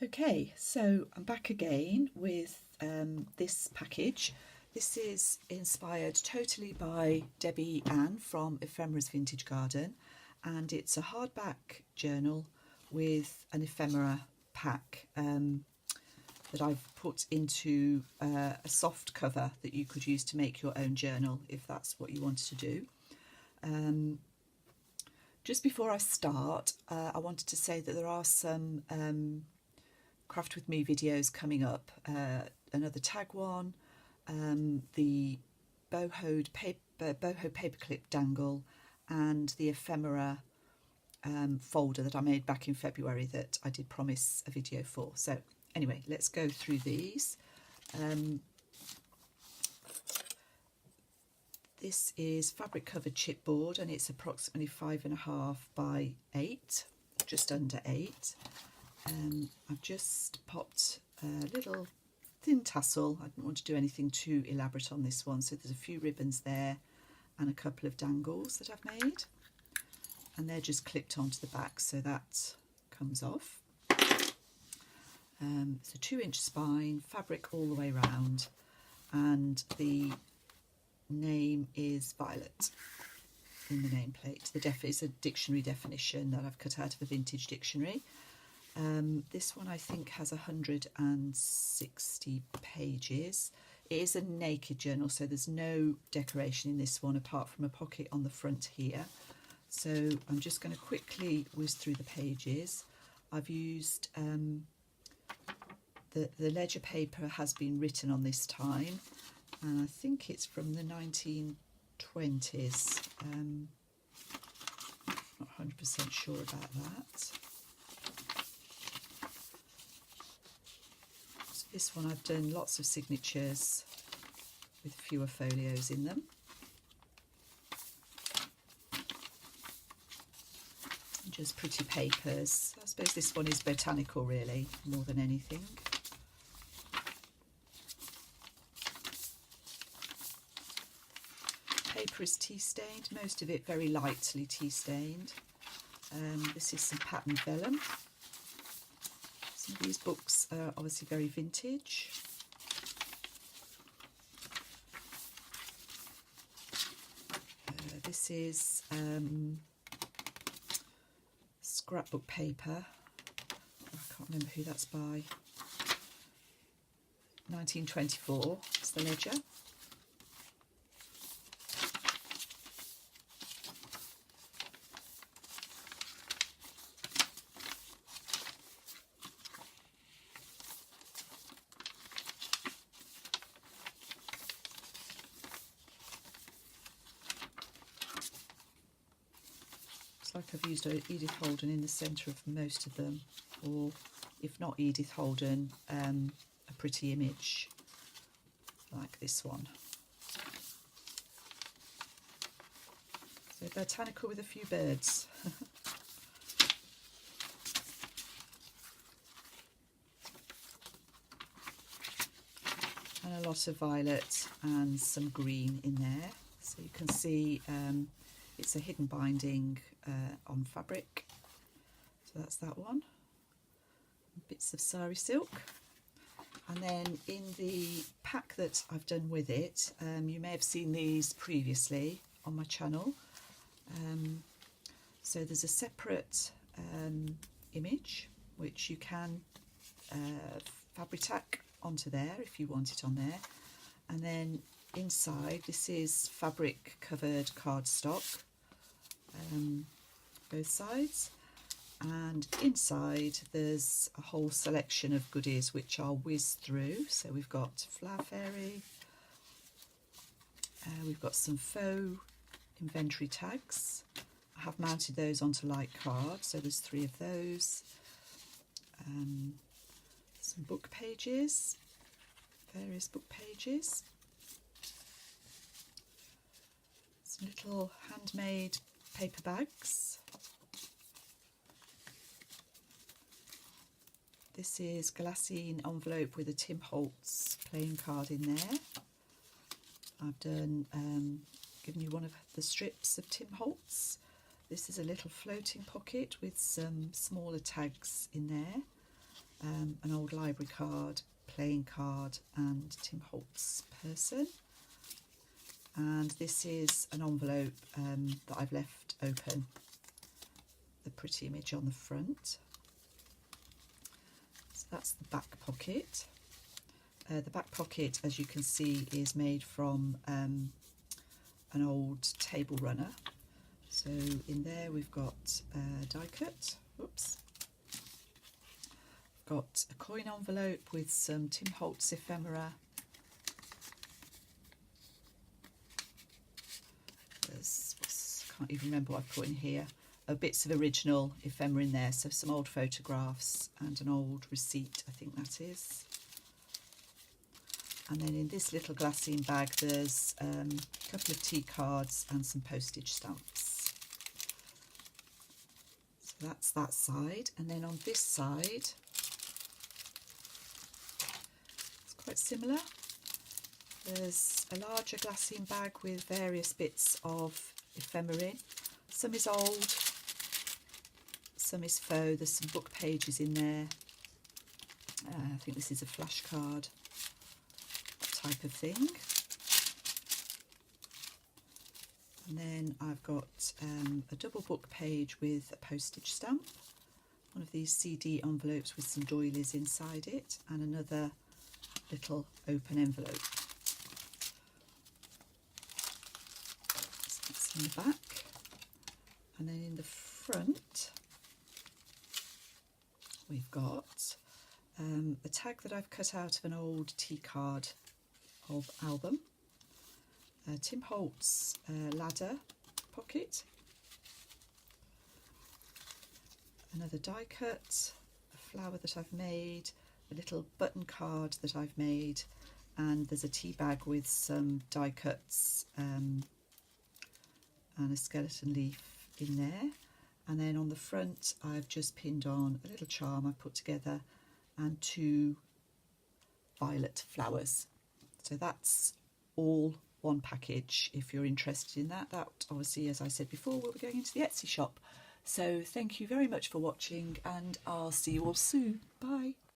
Okay, so I'm back again with this package. This is inspired totally by Debbie Ann from Ephemera's Vintage Garden, and it's a hardback journal with an ephemera pack that I've put into a soft cover that you could use to make your own journal if that's what you wanted to do. Just before I start, I wanted to say that there are some Craft With Me videos coming up, another tag one, the boho paperclip dangle, and the ephemera folder that I made back in February that I did promise a video for. So anyway, let's go through these. This is fabric covered chipboard, and it's approximately 5.5 by 8, just under 8. I've just popped a little thin tassel. I didn't want to do anything too elaborate on this one, so there's a few ribbons there and a couple of dangles that I've made, and they're just clipped onto the back, so that comes off. It's a 2-inch spine, fabric all the way around, and the name is Violet in the nameplate. It's a dictionary definition that I've cut out of a vintage dictionary. This one I think has 160 pages. It is a naked journal, so there's no decoration in this one apart from a pocket on the front here. So I'm just going to quickly whiz through the pages. I've used the ledger paper has been written on this time, and I think it's from the 1920s. Not 100% sure about that. This one I've done lots of signatures with fewer folios in them. Just pretty papers. I suppose this one is botanical really, more than anything. Paper is tea stained, most of it very lightly tea stained. This is some patterned vellum. Some of these books are obviously very vintage. This is scrapbook paper. I can't remember who that's by. 1924 is the ledger. Like I've used Edith Holden in the centre of most of them, or if not Edith Holden, a pretty image like this one. So botanical with a few birds. And a lot of violet and some green in there. So you can see it's a hidden binding on fabric, so that's that one. Bits of sari silk, and then in the pack that I've done with it, you may have seen these previously on my channel. So there's a separate image which you can fabric-tack onto there if you want it on there, and then inside this is fabric covered cardstock. Both sides, and inside there's a whole selection of goodies which I'll whiz through. So we've got Flower Fairy, we've got some faux inventory tags. I have mounted those onto light card, so there's 3 of those. Some book pages, various book pages, some little handmade paper bags. This is glassine envelope with a Tim Holtz playing card in there. I've done given you one of the strips of Tim Holtz. This is a little floating pocket with some smaller tags in there. an old library card, playing card, and Tim Holtz person. And this is an envelope that I've left open, the pretty image on the front. So that's the back pocket. The back pocket, as you can see, is made from an old table runner. So in there we've got a die cut, oops, got a coin envelope with some Tim Holtz ephemera. Can't even remember what I've put in here. Bits of original ephemera in there, so some old photographs and an old receipt, I think that is. And then in this little glassine bag there's a couple of tea cards and some postage stamps. So that's that side. And then on this side, it's quite similar. There's a larger glassine bag with various bits of ephemera in. Some is old, some is faux, there's some book pages in there. I think this is a flashcard type of thing. And then I've got a double book page with a postage stamp, one of these CD envelopes with some doilies inside it, and another little open envelope. So that's in the back. And then in the front we've got a tag that I've cut out of an old tea card album, Tim Holtz ladder pocket, another die cut, a flower that I've made, a little button card that I've made, and there's a tea bag with some die cuts and a skeleton leaf in there. And then on the front I've just pinned on a little charm I put together and 2 violet flowers. So that's all one package. If you're interested in that, obviously, as I said before, will be going into the Etsy shop. So thank you very much for watching, and I'll see you all soon. Bye.